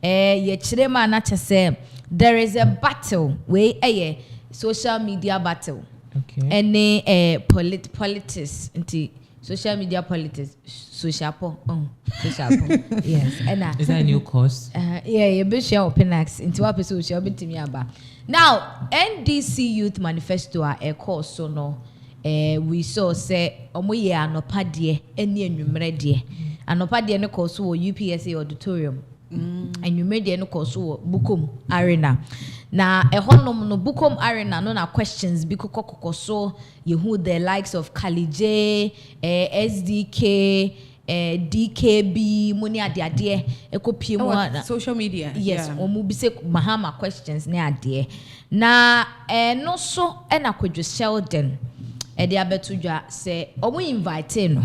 ye chirema na chese there is a battle we social media battle. Okay. Any politics into social media politics social yes and is that a new course? Yeah, you be share pinax into what social bit me about. Now NDC Youth Manifesto a course so no we saw say omo ye anopa de eni enwumre de anopa de ne course wo UPSA auditorium enwumre de ne course wo Bukom Arena. Na ehonom no Bukom Arena no na questions bi kokokoko so you who the likes of Kalije, SDK, DKB, money ade ekopie mu social media. Yes, omu bi say Mahama questions ne ade. Na no so na Kwadwo Sheldon de abetudwa say omu invite no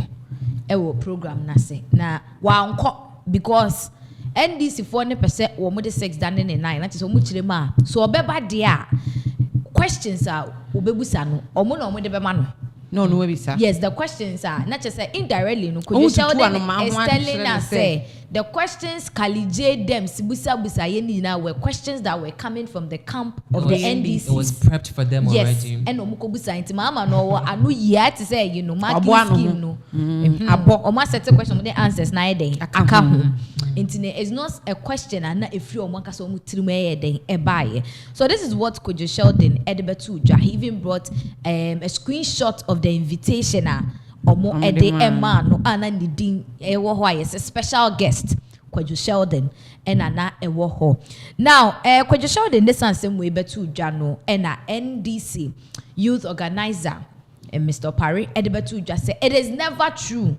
wo program na say na wa nko because NDC for ne pese wo mo de 6 dan ne 9 na so mu kire ma so obeba de a questions are obebusa no omo na omo de be ma no no we sir. Yes, the questions are not just indirectly no could you show them is telling us say the questions Kalije them busa ye ni na were questions that were coming from the camp of the NDC. It was prepped for them yes, already. and omuko busa inti mama no anu yet to say you know marking scheme no abo o ma set question the answers na den aka ho intine is not a question and na efri o maka so mu tirimu e den e bae. So this is what Kwadwo Sheldon Edebetu he even brought a screenshot of the invitation omo ede ema no ana nidin ewo ho yes a special guest Kwadwo Sheldon na ewo ho. Now Kwadwo Sheldon this ansem we betu dwa no na NDC youth organizer Mr. Parry Edebetu just say it is never true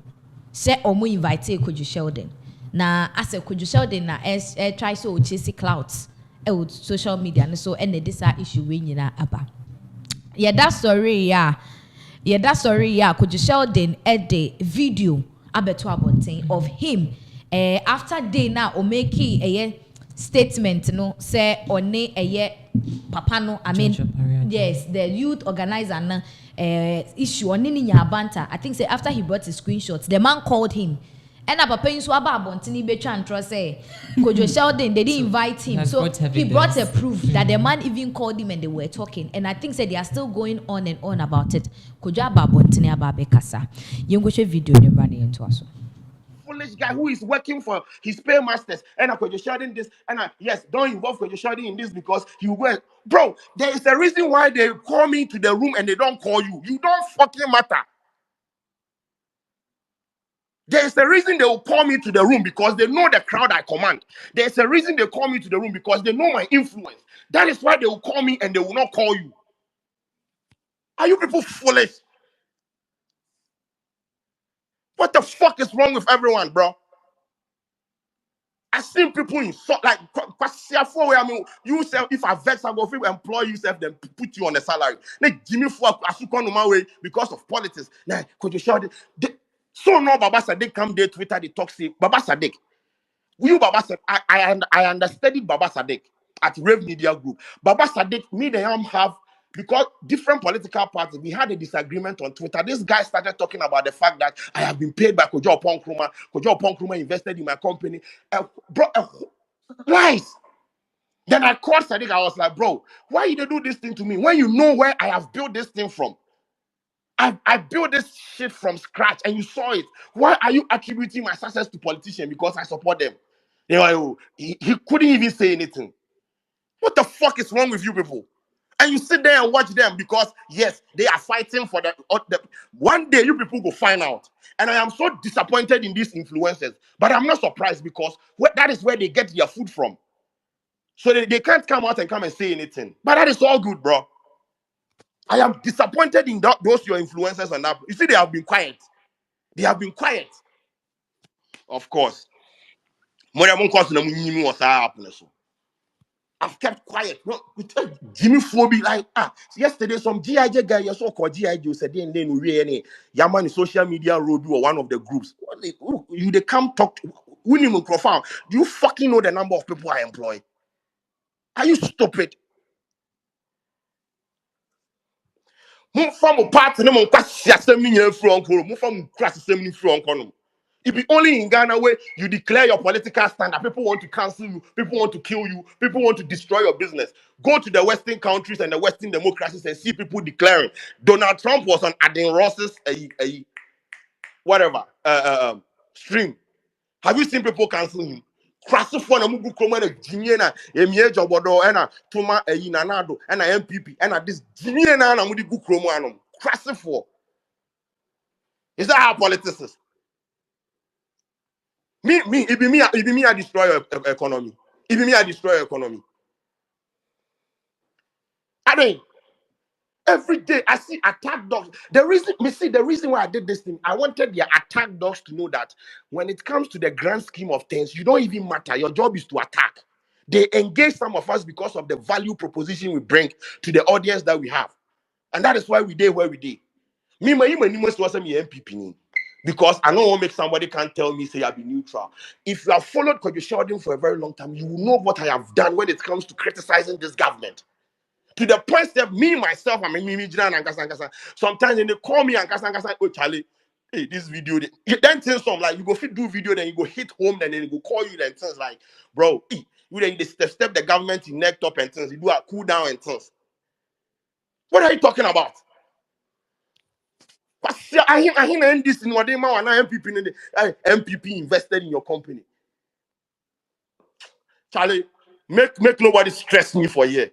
say omo invite Kwadwo Sheldon na as a Kwadwo Sheldon na try so chase clouds social media and so this issue we nyina aba. Yeah, that story Kwadwo Sheldon the video abeto abonten of him after day na o make a statement no say one papa no I mean yes the youth organizer na issue on ni nyabanta. I think say after he brought his screenshots the man called him and papa nso aba abonten be twa ntro say Kwadwo Sheldon they didn't invite him so he brought a proof that the man even called him and they were talking and I think say they are still going on and on about it. Kwadwo aba abonten aba be kasa yengo hwe video ne run into aso foolish guy who is working for his paymasters and Kwadwo Sheldon this and yes don't involve Kwadwo Sheldon in this because you work. Bro, there is a reason why they call me to the room and they don't call you. You don't fucking matter. There's a reason they will call me to the room because they know the crowd I command. There's a reason they call me to the room because they know my influence. That is why they will call me and they will not call you. Are you people foolish? What the fuck is wrong with everyone, bro? I seen people in so like I mean, you self if I vex I go free employ you self then put you on a salary. Like give me for my way because of politics. Now could you show so no Baba Sadek come there Twitter they talk say Baba Sadek. You Baba Sadek I understudied Baba Sadek at Rave Media Group. Baba Sadek me they have because different political parties, we had a disagreement on Twitter. This guy started talking about the fact that I have been paid by Kojo Ponkruma. Kojo Ponkruma invested in my company. Lies. Then I called Sadiq. I was like, bro, why you do this thing to me when you know where I have built this thing from? I built this shit from scratch and you saw it. Why are you attributing my success to politicians because I support them? You know, he couldn't even say anything. What the fuck is wrong with you people? And you sit there and watch them because, yes, they are fighting for the one day you people go find out. And I am so disappointed in these influencers. But I'm not surprised because that is where they get their food from. So they can't come out and come and say anything. But that is all good, bro. I am disappointed in those your influencers and that. You see, they have been quiet. They have been quiet. Of course. I've kept quiet. No, Jimmy Phoebe, like yesterday, some GIJ guy, you saw called GIJ said then we Yaman social media road or one of the groups. They come talk to Winnie profound. Do you fucking know the number of people I employ? Are you stupid? From a part no from class 7 from class 7 from. It be only in Ghana where you declare your political stand that people want to cancel you, people want to kill you, people want to destroy your business. Go to the Western countries and the Western democracies and see people declaring. Donald Trump was on Adin Ross's whatever stream. Have you seen people cancel him? Crasso for na mugu kroma na jinye na emie jobodo na tuma nanado na MPP na this jinye na mudi gu kromo anom. Crasso for. Is that how politics is? It be me, I destroy your economy. It be me, I destroy your economy. I mean, every day I see attack dogs. The reason why I did this thing, I wanted the attack dogs to know that when it comes to the grand scheme of things, you don't even matter. Your job is to attack. They engage some of us because of the value proposition we bring to the audience that we have. And that is why we did where we did. Me, my MPP. Because I don't want to make somebody can't tell me, say, I'll be neutral. If you have followed Kojo Sheldon for a very long time, you will know what I have done when it comes to criticizing this government. To the point that me, myself, I'm a Mimijina and Kasa. Sometimes when they call me and Kasa, oh, Charlie, hey, this video, then things some like you go fit do video, then you go hit home, then they go call you, then things like, bro, you then they step the government in neck up and things, you do a cool down and things. What are you talking about? I hear this in what they want MPP invested in your company. Charlie, make nobody stress me for a year.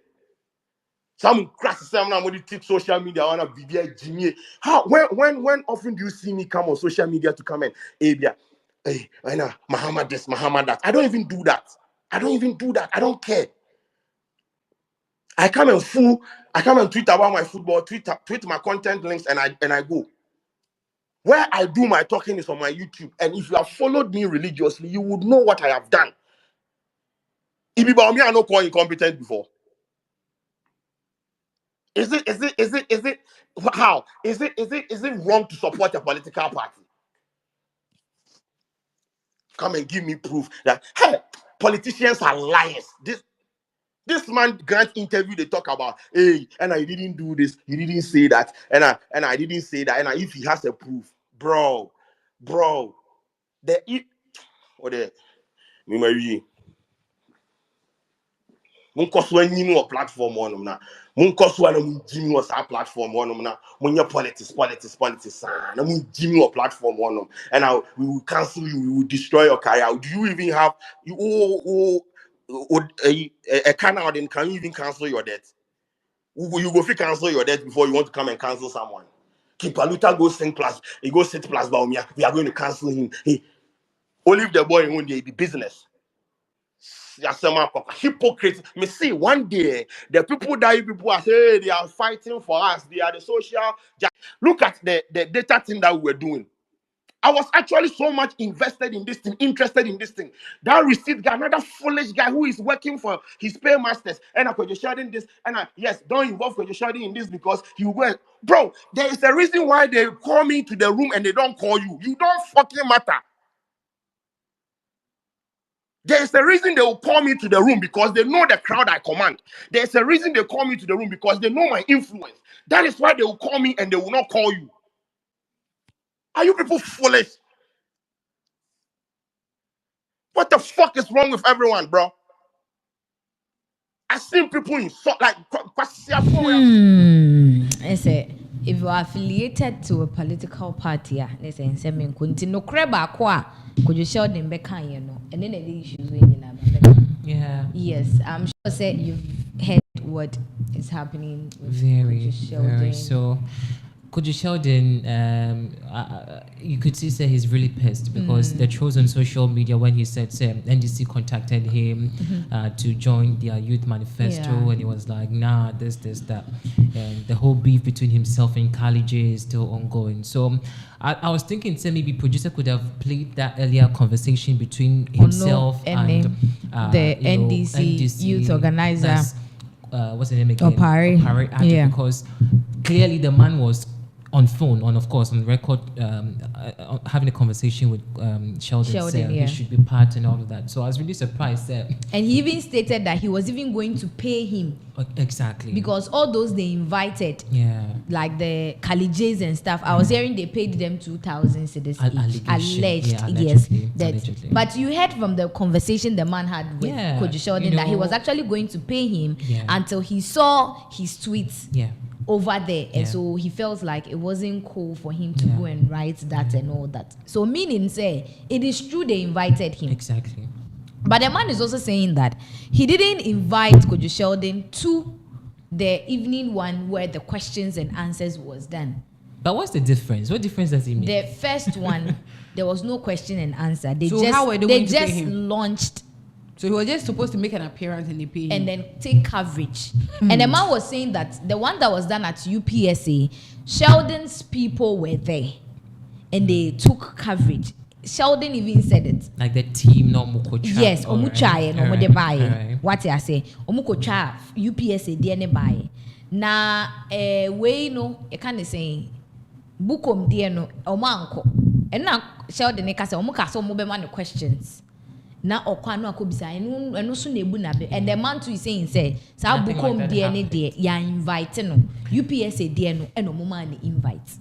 Some crass I'm going to teach social media. I want to be there, Jimmy. How when often do you see me come on social media to comment? Hey, I know Mahama this, Mahama that. I don't even do that. I don't care. I come and tweet about my football, tweet my content links, and I go. Where I do my talking is on my YouTube. And if you have followed me religiously, you would know what I have done. If you about me, I know call incompetent before. Is it how? Is it wrong to support a political party? Come and give me proof that hey, politicians are liars. This man grant interview they talk about, hey, and I didn't do this, he didn't say that, and I didn't say that, and if he has a proof, bro, the me marry mun koso anyi no platform on na mun koso na mun jimi was our platform on na mun your politics na mun jimi or platform on and we will cancel you, we will destroy your career. Do you even have you a canal then can you even cancel your debt? You go fit cancel your debt before you want to come and cancel someone. Kipaluta go sing plus, he go sit plus Baumia. We are going to cancel him. Hey, leave the boy in one day, be business. Hypocrite. Me see one day the people are hey, they are fighting for us. They are the social. Look at the data thing that we were doing. I was actually so much interested in this thing. That receipt guy, another foolish guy who is working for his paymasters, and I'm sharing this. And yes, don't involve sharing in this because you will. Bro, there is a reason why they call me to the room and they don't call you. You don't fucking matter. There's a reason they will call me to the room because they know the crowd I command. There's a reason they call me to the room because they know my influence. That is why they will call me and they will not call you. Are you people foolish? What the fuck is wrong with everyone, bro? I seen people in so like. I say if you are affiliated to a political party, they say no creba kwa could you show them back you know and then the issues yeah. Yes, I'm sure say you've heard what is happening with very so. Kojo Sheldon, you could see say he's really pissed because the trolls on social media when he said NDC contacted him to join their youth manifesto and he was like, nah, this, that. And the whole beef between himself and Kali J is still ongoing. So I was thinking say maybe producer could have played that earlier conversation between himself and the NDC youth organizer. What's the name again? Opari. Because clearly the man was on phone, of course, on record, having a conversation with Sheldon said he should be part and all of that. So I was really surprised that. And he even stated that he was even going to pay him. Exactly. Because all those they invited, like the Kalijays and stuff, I was hearing they paid them 2,000 cedis each. Alleged. But you heard from the conversation the man had with Kojo Sheldon that he was actually going to pay him until he saw his tweets over there. And so he felt like it wasn't cool for him to go and write that and all that. So meaning say, it is true they invited him. Exactly. But the man is also saying that he didn't invite Kojo Sheldon to the evening one where the questions and answers was done. But what's the difference? What difference does it make? The first one, there was no question and answer. They so just launched. So he was just supposed to make an appearance in the pay and then take coverage. And the man was saying that the one that was done at UPSA, Sheldon's people were there and they took coverage. Sheldon even said it. Like the team, no mukocha. Yes, omuchaye no mo de baye. What I say? Omukocha UPSA de ne baye. Na we no e kan say bukom de no omanko. And na Sheldon e ka say omuka so mo be man questions. Na okwa no akobisa eno so na ebu na be. And the man too is saying say sa bukom de ne de ya invite no. UPSA de no eno mo man invite.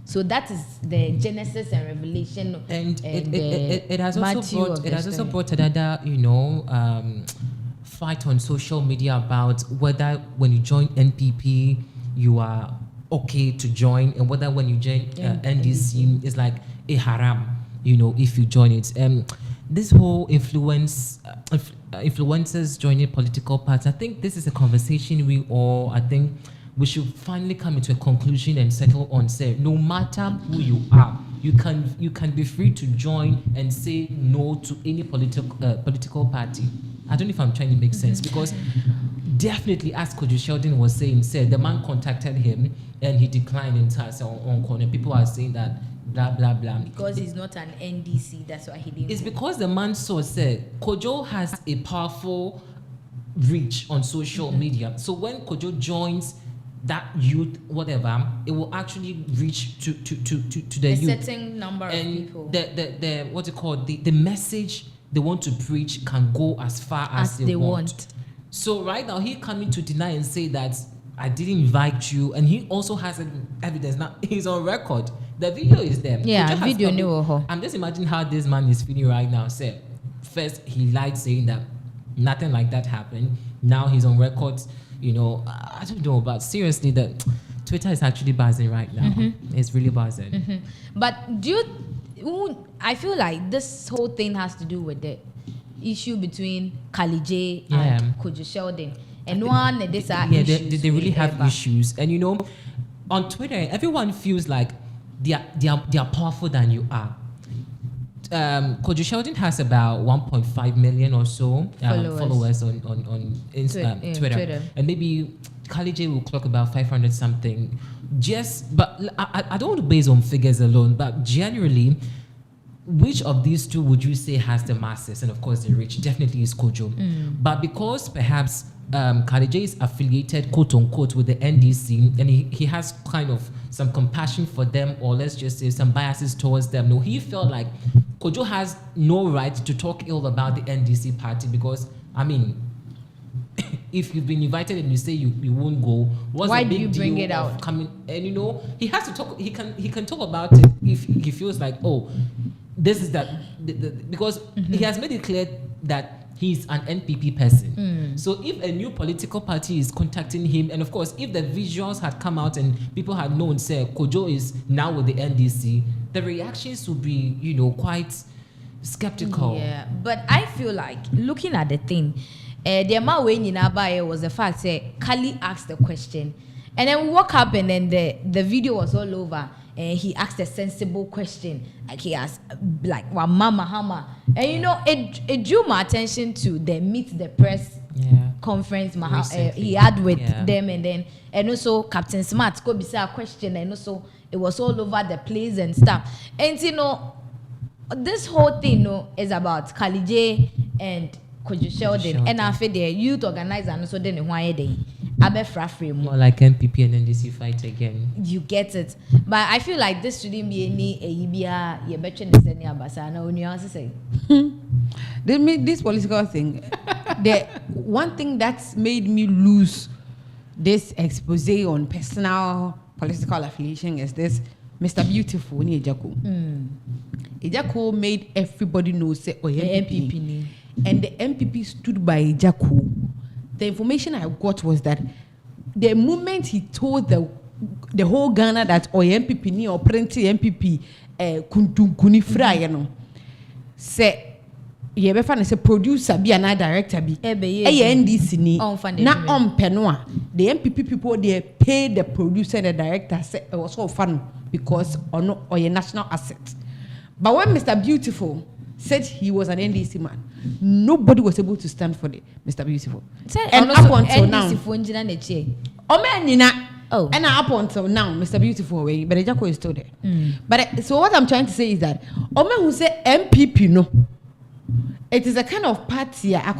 So that is the Genesis and Revelation, and it has also brought another, fight on social media about whether when you join NPP you are okay to join, and whether when you join NDC it's like a haram, if you join it. This whole influencers joining political parties, I think this is a conversation we should finally come into a conclusion and settle on. Say, no matter who you are, you can be free to join and say no to any political party. I don't know if I'm trying to make sense, because definitely, as Kojo Sheldon was saying, the man contacted him and he declined entirely on corner. People are saying that blah blah blah. Because he's not an NDC, that's why he didn't. It's because the man said Kojo has a powerful reach on social media. So when Kojo joins that youth, whatever, it will actually reach to the youth. A certain number of people. The what's it called? The message they want to preach can go as far as they want. So right now he coming to deny and say that I didn't invite you, and he also has evidence. Now he's on record. The video is there. Yeah, video new. I'm just imagining how this man is feeling right now. Say, first he lied saying that nothing like that happened. Now he's on record. I don't know, but seriously, that Twitter is actually buzzing right now. Mm-hmm. It's really buzzing. Mm-hmm. But I feel like this whole thing has to do with the issue between Kalijay and Kojo Sheldon. And they really have issues. And on Twitter, everyone feels like they are powerful than you are. Kojo Sheldon has about 1.5 million or so followers on Twitter. And maybe Kalijay will clock about 500 something. But I don't want to base on figures alone, but generally, which of these two would you say has the masses? And of course, the rich definitely is Kojo. But because perhaps Kalijay is affiliated, quote unquote, with the NDC, and he has kind of some compassion for them, or let's just say some biases towards them. No, he felt like Kojo has no right to talk ill about the NDC party, because, if you've been invited and you say you won't go, why do you bring it out? Coming, and he has to talk. He can talk about it if he feels like, this is that, because he has made it clear that he's an NPP person. So if a new political party is contacting him, and of course, if the visuals had come out and people had known, say, Kojo is now with the NDC, the reactions would be, quite skeptical. Yeah, but I feel like, looking at the thing, the amount when Yinabaye was the fact that Kali asked the question, and then we woke up and then the video was all over. And he asked a sensible question, like he asked, like, Mahama. And it drew my attention to the Meet the Press conference he had with them, and also Captain Smart go beside a question, and also it was all over the place and stuff. And this whole thing is about Kalijay and Kojo Sheldon, and I feel the youth organizer and so then why they. More like NPP and NDC fight again. You get it. But I feel like this shouldn't be any This political thing, the one thing that's made me lose this expose on personal political affiliation is this Mr. Beautiful ni Ejako. Ejako made everybody know say MPP. And the MPP stood by Ejako. The information I got was that the moment he told the whole Ghana that MPP ni or plenty MPP kuni fra you know say ye be fa na say producer bi and director bi NDC ni na penwa the MPP people they pay the producer and the director say it was so fun because or a national asset. But when Mr. Beautiful said he was an NDC man, nobody was able to stand for the Mr. Beautiful. And up until now, and up until now, Mr. Beautiful way, but Ejako is still there. But so what I'm trying to say is that Omen who say MPP no, it is a kind of party. I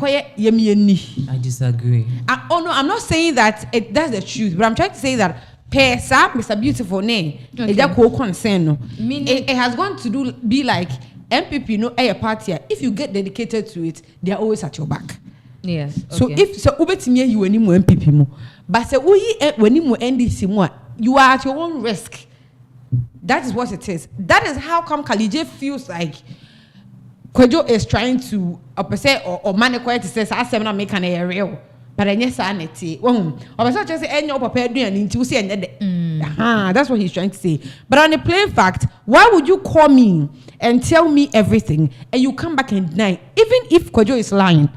disagree. No, I'm not saying that that's the truth, but I'm trying to say that Pesa, Mr. Beautiful name, Ejako concern no. It has gone to be like MPP no a party. If you get dedicated to it, they are always at your back. Yes. Okay. So if so ubetimi you any more MPP mo, but say when you NDC mo, you are at your own risk. That is what it is. That is how come Kalije feels like Kwejo is trying to or manipulate to say I na make an real. But I guess sanity. Just say any papa doing into say that's what he's trying to say. But on the plain fact, why would you call me and tell me everything and you come back and deny? Even if Kwejo is lying,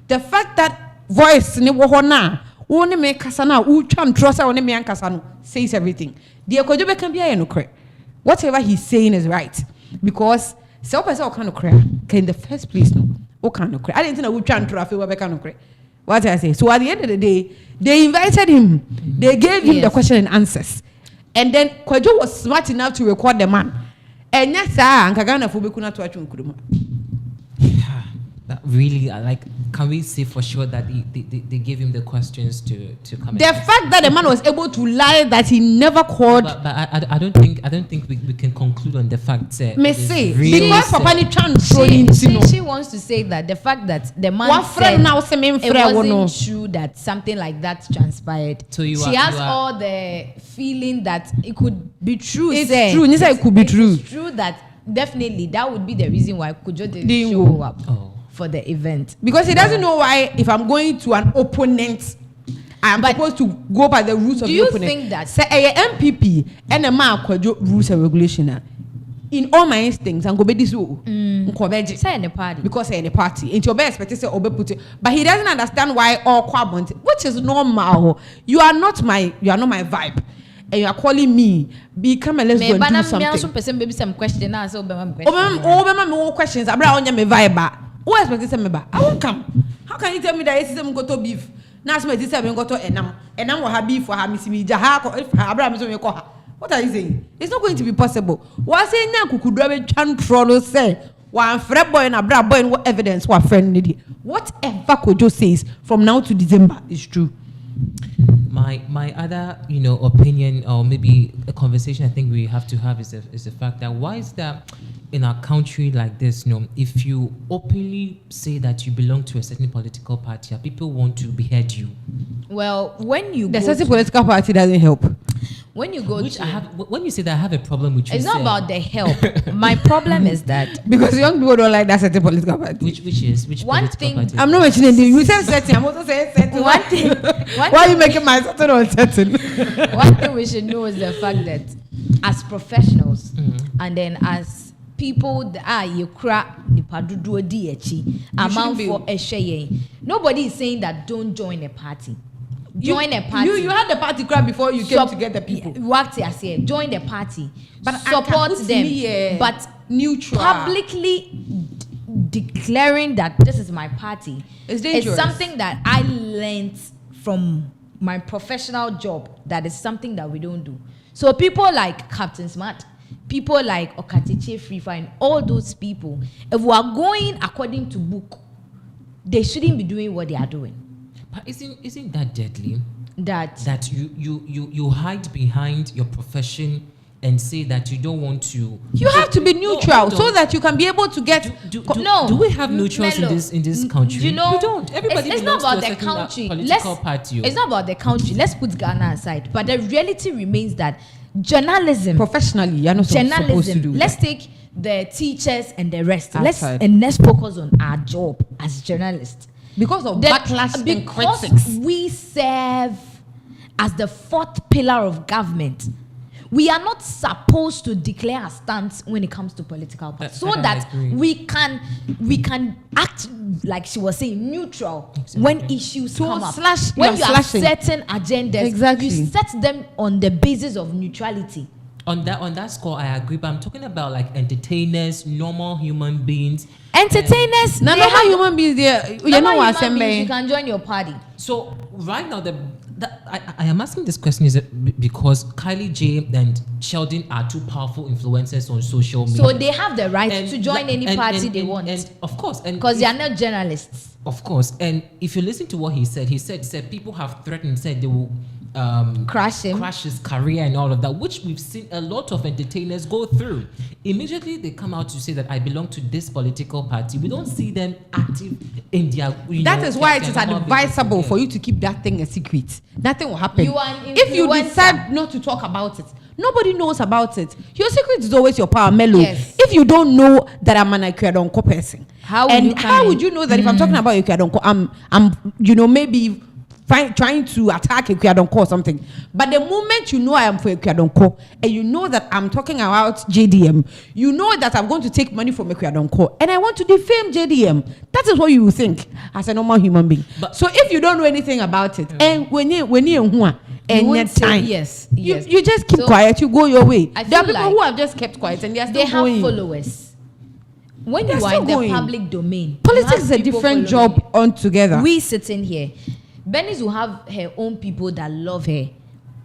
the fact that voice ni wohona only me kasana ucham trust only me ankasano says everything. The Kwejo can be no cre. Whatever he's saying is right because self person kind of cre in the first place no. O kind of cre. I didn't know ucham trust we kind of cre. What I say. So at the end of the day, they invited him. They gave him the question and answers. And then Kwejo was smart enough to record the man. And yes, Nkagana Fubekuna to Achunkuruma. Really, like, can we say for sure that they gave him the questions to come? The fact that the man was able to lie that he never called. But I don't think we can conclude on the fact. Because Papa she wants to say that the fact that the man said it wasn't true that something like that transpired. So she has all the feeling that it could be true. It's true. It could be true. It's true that definitely that would be the reason why Kujo didn't show up. For the event because he doesn't know why if I'm going to an opponent I'm supposed to go by the rules of the opponent. Do you think that say a MPP and a man Kwejo rules and regulation in all my instincts and go be this say in a party because in a party into your best expect say put it but he doesn't understand why all kwabont which is normal. You are not my vibe. And you are calling me, become a lesbian, do something. Maybe some question now, so questions. I'm not on your vibe. Who expects to me? I won't come. How can you tell me that it's them got to beef? Now, some is them got to enam will have beef for her, Miss Jaha, if Abraham is on your car. What are you saying? It's not going to be possible. What's saying now? Could drive a chan troll say, one Fred boy and a bra boy and what evidence what friend needed. Whatever Kojo says from now to December is true. My other opinion or maybe a conversation I think we have to have is the fact that why is that in a country like this, if you openly say that you belong to a certain political party, people want to behead you. Well, when you the certain political party doesn't help. When you go when you say that I have a problem with you, it's not about the help. My problem is that because young people don't like that certain political party. Which one thing party? I'm not mentioning you. You said certain. I'm also saying certain. One thing. Why are you making my certain uncertain? One thing we should know is the fact that as professionals and then as people that you crack nipadudu odi amount for eshaye. Nobody is saying that don't join a party. Join a party. You had the party crowd before you came to get the people. Worked as here. Join the party. But support them. But neutral. Publicly declaring that this is my party. It's dangerous. It's something that I learned from my professional job. That is something that we don't do. So people like Captain Smart, people like Okatiche Free Fine, all those people, if we are going according to book, they shouldn't be doing what they are doing. But isn't that deadly? that you hide behind your profession and say that you don't want to. You have to be neutral so that you can be able to get. Do we have neutrals in this country? You know, we don't. Everybody it's not belongs about to the a country. Political party. It's not about the country. Let's put Ghana aside. But the reality remains that journalism, professionally, you're not supposed to do that. Let's take the teachers and the rest. Let's focus on our job as journalists. Because of backlash and critics. Because we serve as the fourth pillar of government. We are not supposed to declare a stance when it comes to political parties, so that we can act, like she was saying, neutral when issues come up. When you have certain agendas, you set them on the basis of neutrality. On that score, I agree. But I'm talking about like entertainers, normal human beings. Entertainers, normal human beings. You know what I'm saying? You can join your party. So right now, I am asking this question is because Kylie J and Sheldon are two powerful influencers on social media. So they have the right to join any party they want. And of course, because they are not journalists. Of course, and if you listen to what he said people have threatened, said they will crash his career and all of that, which we've seen a lot of entertainers go through. Immediately they come out to say that I belong to this political party. We don't see them active in their. That is why it is advisable for you to keep that thing a secret. Nothing will happen. If you decide not to talk about it, nobody knows about it. Your secret is always your power, Mellow. Yes. If you don't know that I'm an Ikuadonko person, how would you know that if I'm talking about Ikuadonko, I'm maybe trying to attack Ikuadonko or something. But the moment you know I am for Ikuadonko and you know that I'm talking about JDM, you know that I'm going to take money from Ikuadonko and I want to defame JDM. That is what you think as a normal human being. But so if you don't know anything about it, and when you time, you just keep quiet, you go your way. There are people who have just kept quiet and they are still going. Have followers. When you are in the public domain, politics is a different job altogether. We sitting here. Bernice will have her own people that love her.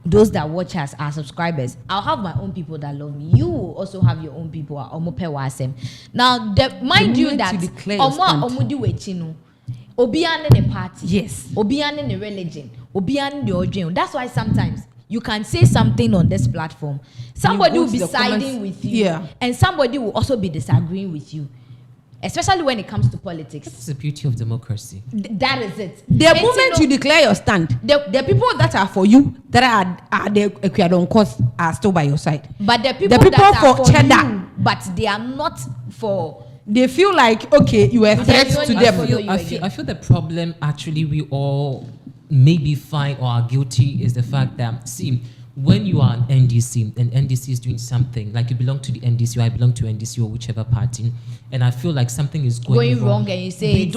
Those that watch us are subscribers. I'll have my own people that love me. You will also have your own people. Now, mind you that Obiane the party. Yes. Obiane the religion. Obiane the origin. That's why sometimes you can say something on this platform. Somebody will be siding with you. And somebody will also be disagreeing with you. Especially when it comes to politics. That's the beauty of democracy. That is it. The moment you declare your stand, the people that are for you, that are the Ikuadonkos, are still by your side. But the people that are for cheddar, you, but they are not for. They feel like, okay, you are a threat to them. I feel the problem actually we all maybe find or are guilty is the fact that, see, when you are an NDC and NDC is doing something, like you belong to the NDC or I belong to NDC or whichever party, and I feel like something is going wrong and you say